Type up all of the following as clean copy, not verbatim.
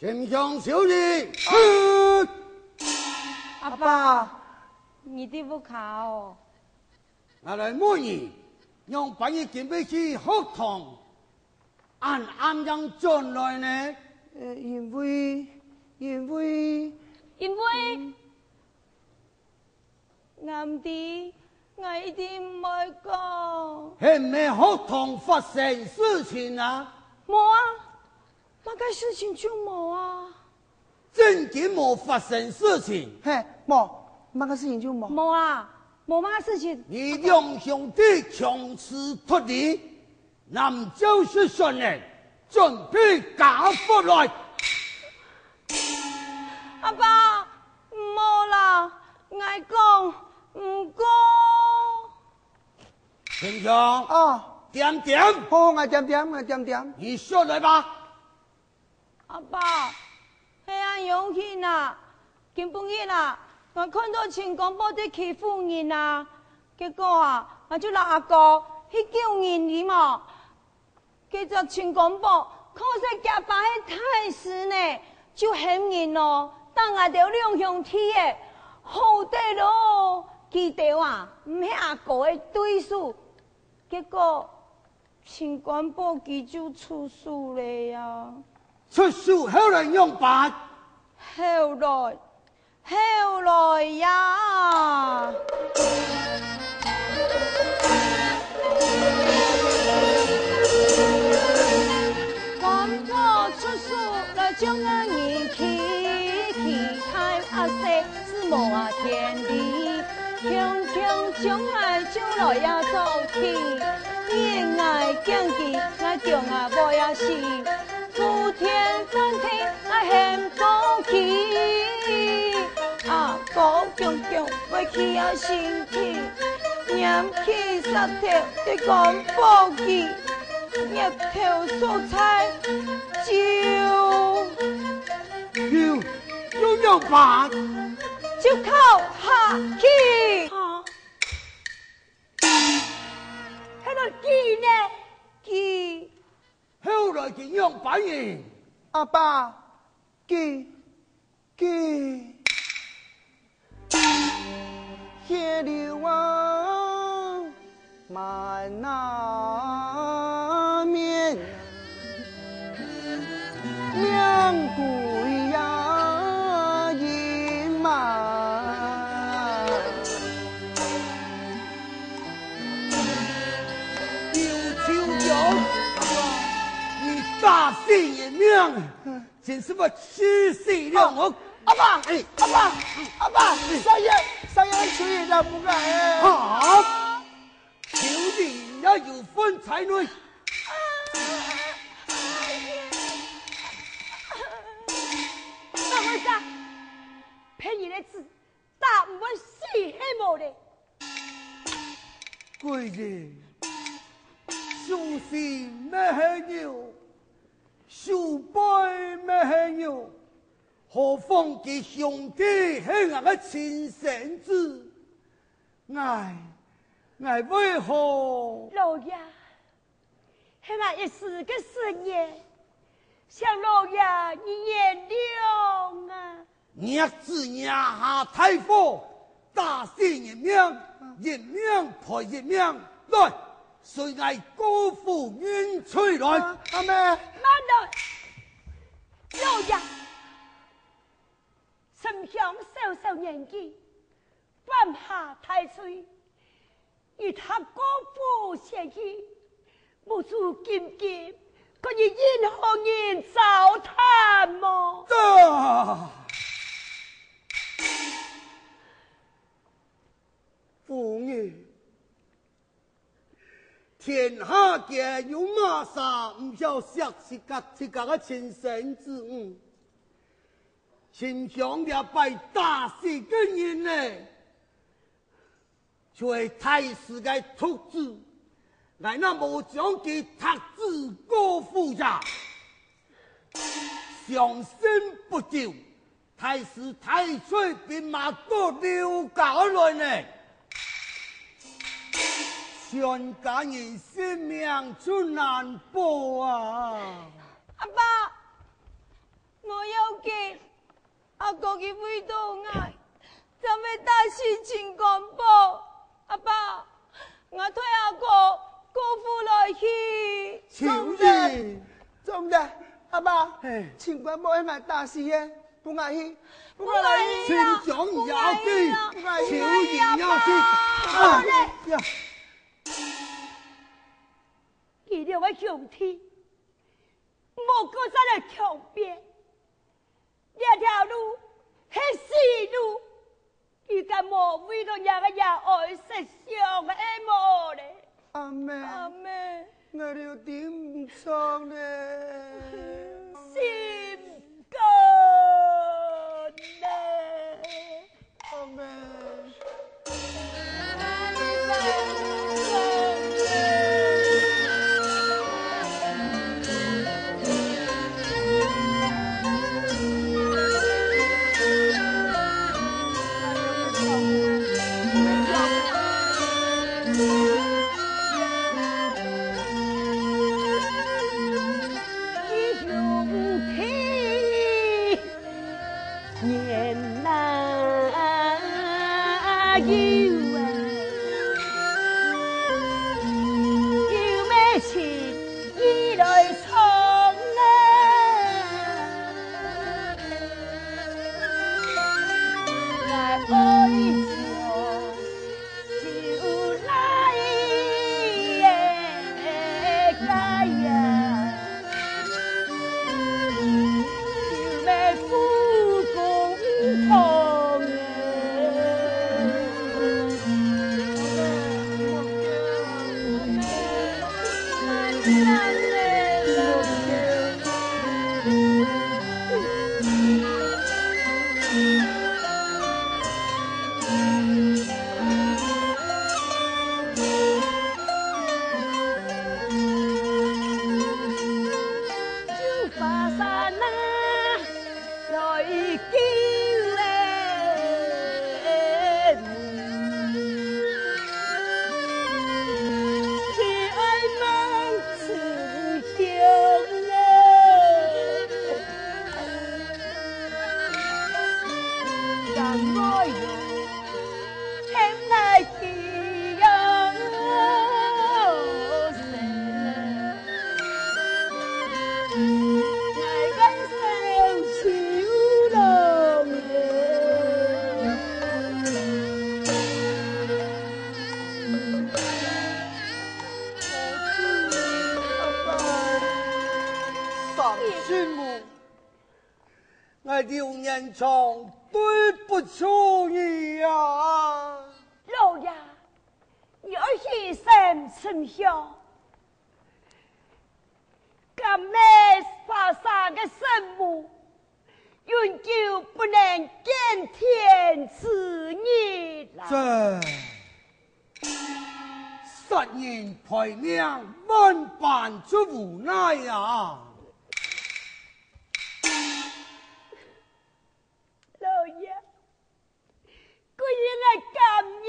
丞相小人，阿爸，你对不考？我来问你，用半夜准备去学堂，按暗样转来呢？因为暗地我一定唔会讲。系咩学堂发生事情啊？冇啊，那个事情就冇啊。真经冇发生事情，嘿，冇，那个事情就冇。冇啊，冇乜事情。你两兄弟强词夺理，南就是顺人，准备嫁过来。阿爸，冇啦，我讲唔讲。丞相，啊，点点，好，我点，你说来吧。阿爸，系安永庆啊，今半夜啊，我看到秦广播在欺负人啊，结果啊，我就让阿哥去救人哩嘛。结果秦广播可惜夹把迄太师呢，就嫌人咯，当我着两兄弟的好地咯，记得啊，唔系阿哥的对手，结果秦广播佢就出事了呀。出事后人用办？后来呀，广播出事来将我人气太阿西是无啊天地，强将来就来呀走起，恋爱讲起我将啊无呀死。呼天唤地，我献高旗，啊高强要起啊升起，念起杀头的讲报记，日头所采就用办？就靠下去。啊，迄个记呢？记。后来就用办人。阿爸，记，血流啊，满那面，两鬼呀隐瞒，大姓一命，真是我七死了我。阿爸，阿爸，三爷去了不该。好，求你要有分才能。那为啥骗你的字打唔稳死黑毛的？贵人，兄弟没黑有，兄辈没黑有，何况给兄弟是俺的亲生子？爱为何？老爷，是俺一时个事业，向老爷你原谅啊！娘子娘下太傅，大姓一命，一命配一命，来，谁爱高富冤吹来？阿妹，慢着，老爷，丞相小年纪，犯下太岁，与他高富嫌弃，无足荆棘，可以任何人糟蹋么？父爷，天下皆有马杀，唔晓杀自家的亲生子女。心想了拜大事的人呢，却太师的徒子，俺那无将其特子过户呀，上身不久，太师太岁兵马都溜搞来呢。全家人性命出难保啊！阿爸，我要紧，阿哥嘅味道爱，怎么大事情公布？阿爸，我推阿哥姑父来去。秋日，中的，阿爸，情况冇爱大事嘅，不爱去，不爱去，群众要去，秋日要去，呀！伊两个兄弟，莫过山来强辩，这条路是死路，伊敢莫为了两个也爱实相的么嘞？阿妹，阿妹，我有點唔錯呢。心肝呢？阿妹。刘年聪对不起你啊！老爷，你儿牺牲成效，甘美发杀的圣母，永久不能见天之日了。这杀人赔娘，万般之无奈啊！老爷，我应该甘愿。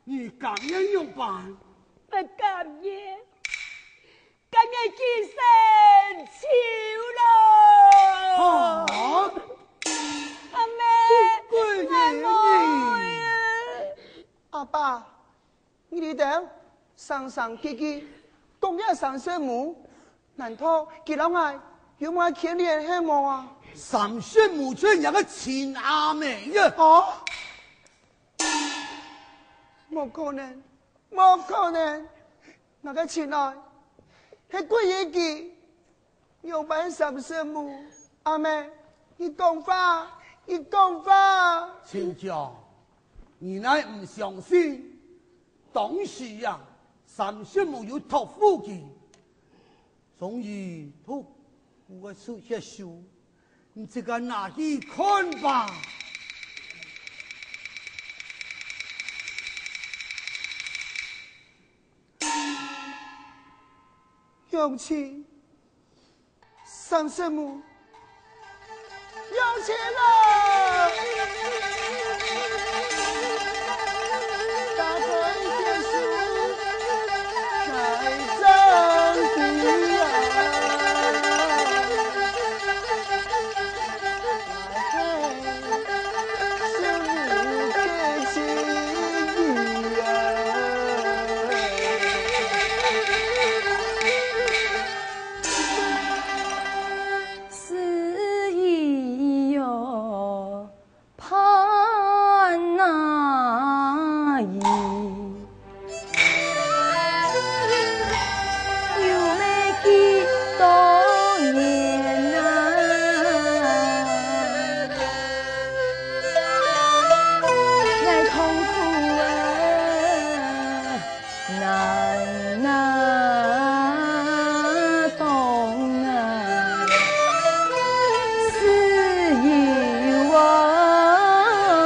你甘愿用办？不甘愿，甘愿今生求了。好，阿妹，阿妹，阿爸，你哋等上上气气，东一上圣母，难道佢老爱有冇牵连希望啊？三圣母村有个亲阿妹呀！啊！冇可能，冇可能！那个亲爱，系鬼嘢记，有扮三圣母阿妹，你讲法，你讲法。亲家，你乃唔相信？当时呀，三师母有托付的，终于托我手下书，你这个拿去看吧。勇气，三师母，勇气了！大官结束，在征地啊！是母的情谊啊！是已有盼那意，有没几多年啊？来痛苦啊，难懂啊！是以我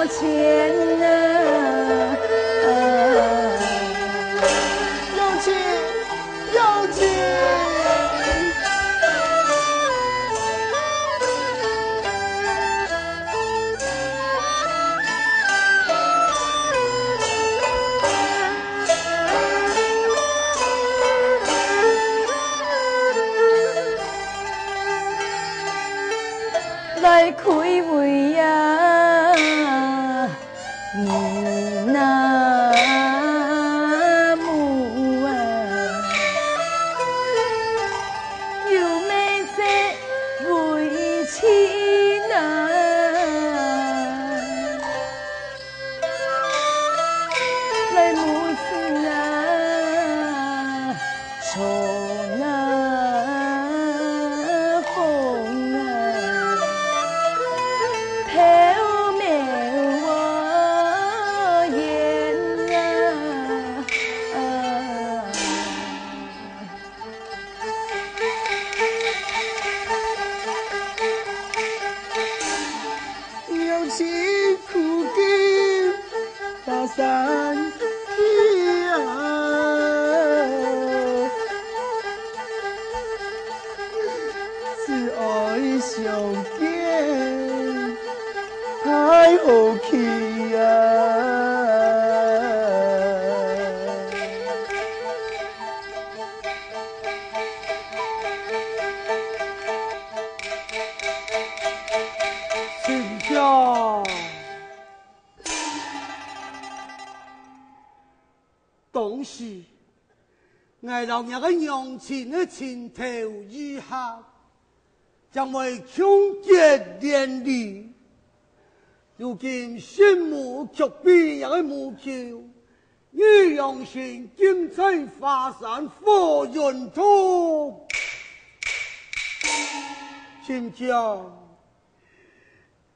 前啊，勇气，勇气！来开会呀，你那母啊，有没在为亲啊？来母子啊，从啊风啊。飘渺我眼啊，勇气苦尽大山地啊！是爱相见太好去呀！请教，当时俺老娘个娘亲的情头如何，将为穷极连理。如今心母却比人的母舅，欲用心经济发散火云土。请教。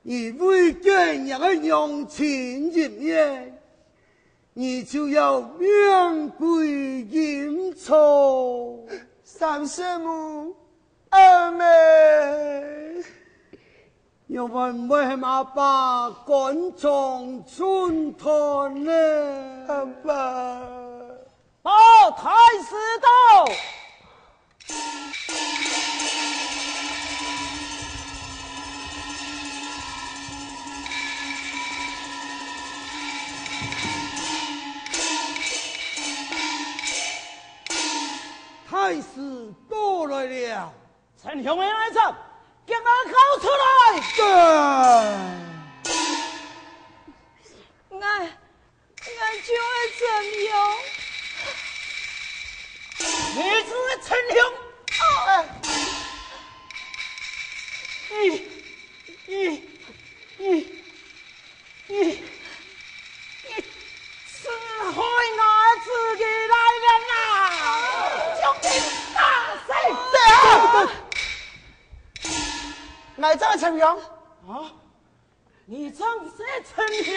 你为见人的娘亲入面，你就要面对严错。三师母，二妹，要问为嘛把官场村团呢？阿爸，报太师到。太师到来了，陈雄元来唱，给我搞出来！俺就会怎样？你是陈雄，你是害我自己来人呐！兄弟，大声！来这个陈雄，啊！你真是陈雄！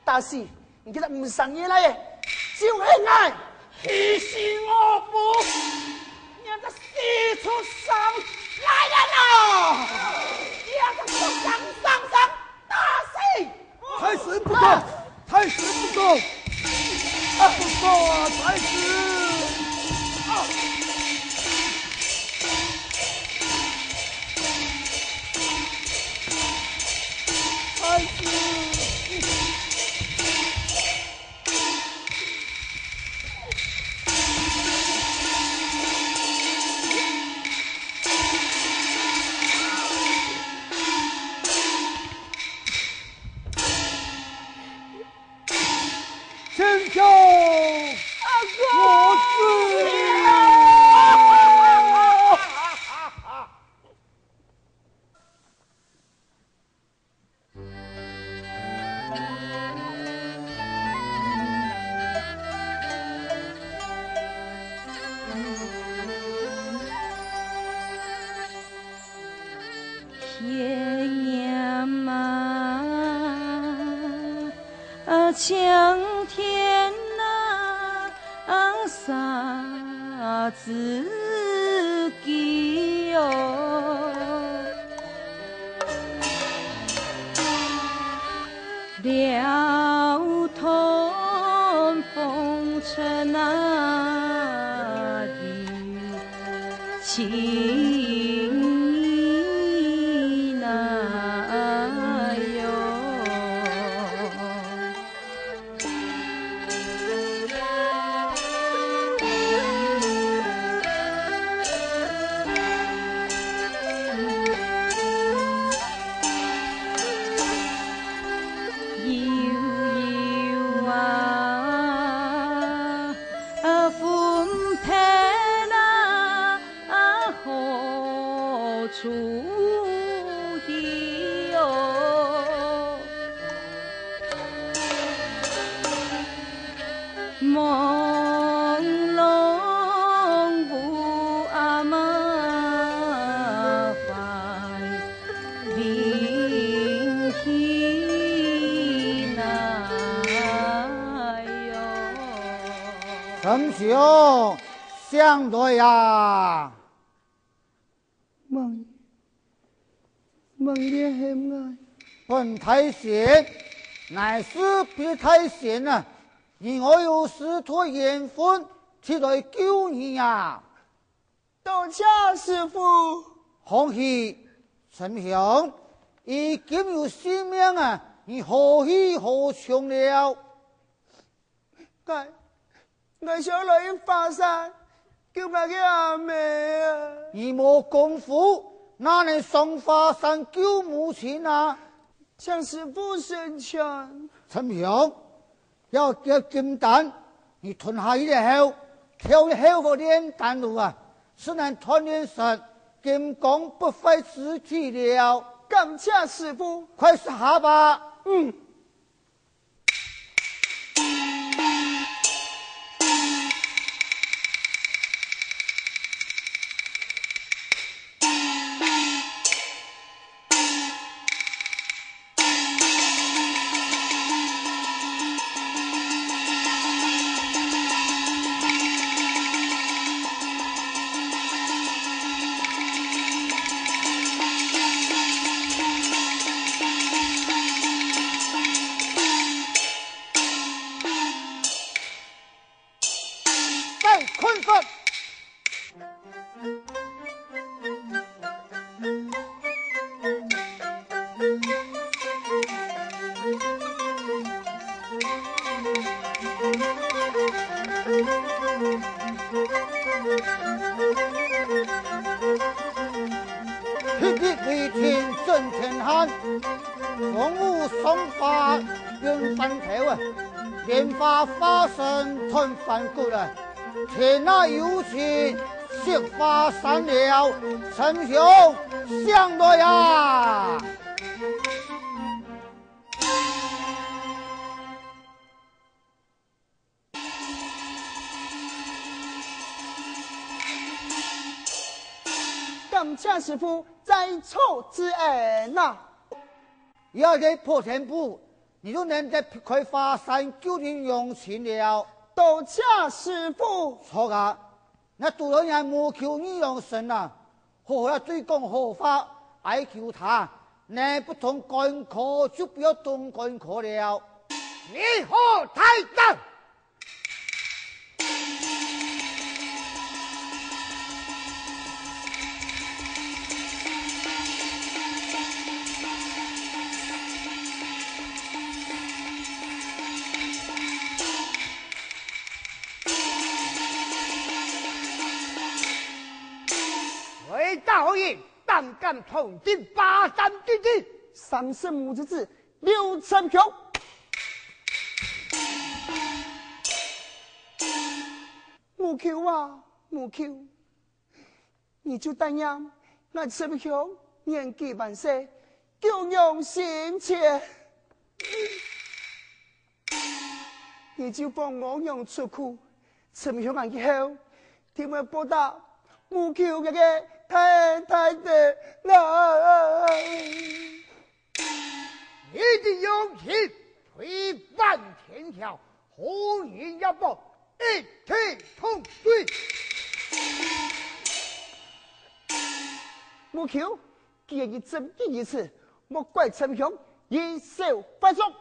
大师，你给他唔上嘢啦耶！就是爱，提醒我不，让这四出上来人呐！让这出上打死！太师不够，太师不够，不够啊，太师！太师！天骄，我知。天涯嘛，江天呐，啥子己哟？了通风尘那的情意那哟。出的哟，朦胧不麻烦，灵体那哟。陈兄，相对呀。梦里很爱，本太贤乃是别太贤啊！而我有师托缘分前来救你呀！多谢师傅。欢喜，陈兄已经有性命啊！你何去何从了？我想来华山救我的阿妹啊！你没功夫。哪能上华山救母亲啊？向师傅申请。陈平，要叫金丹，你吞下一后，跳一后个炼丹炉啊，只能锻炼神，金刚不费自己了。感谢师傅，快下吧。困困。日日雷天震天寒，风舞松花云翻头啊，莲花花生吞翻骨啊，天那有情雪花散了，陈兄想了呀。感谢师傅在错之恩呐！要给破天布，你就能在开华山救人用情了。多谢师傅。错噶，那杜老娘莫求你养生啊，何要追讲何法爱求他？你不同干课就不要动干课了。你何太子？为大王爷胆敢闯进巴山之地，三圣母之子刘成平。母舅啊，母舅，你就答应俺成平年纪万岁，教养心切，你就帮我养出苦，成平俺以后，听我报答母舅这个太太的人。你的勇气推翻天条，红颜要报，一起同罪。母舅，既然你真第一次，莫怪陈平一手发作。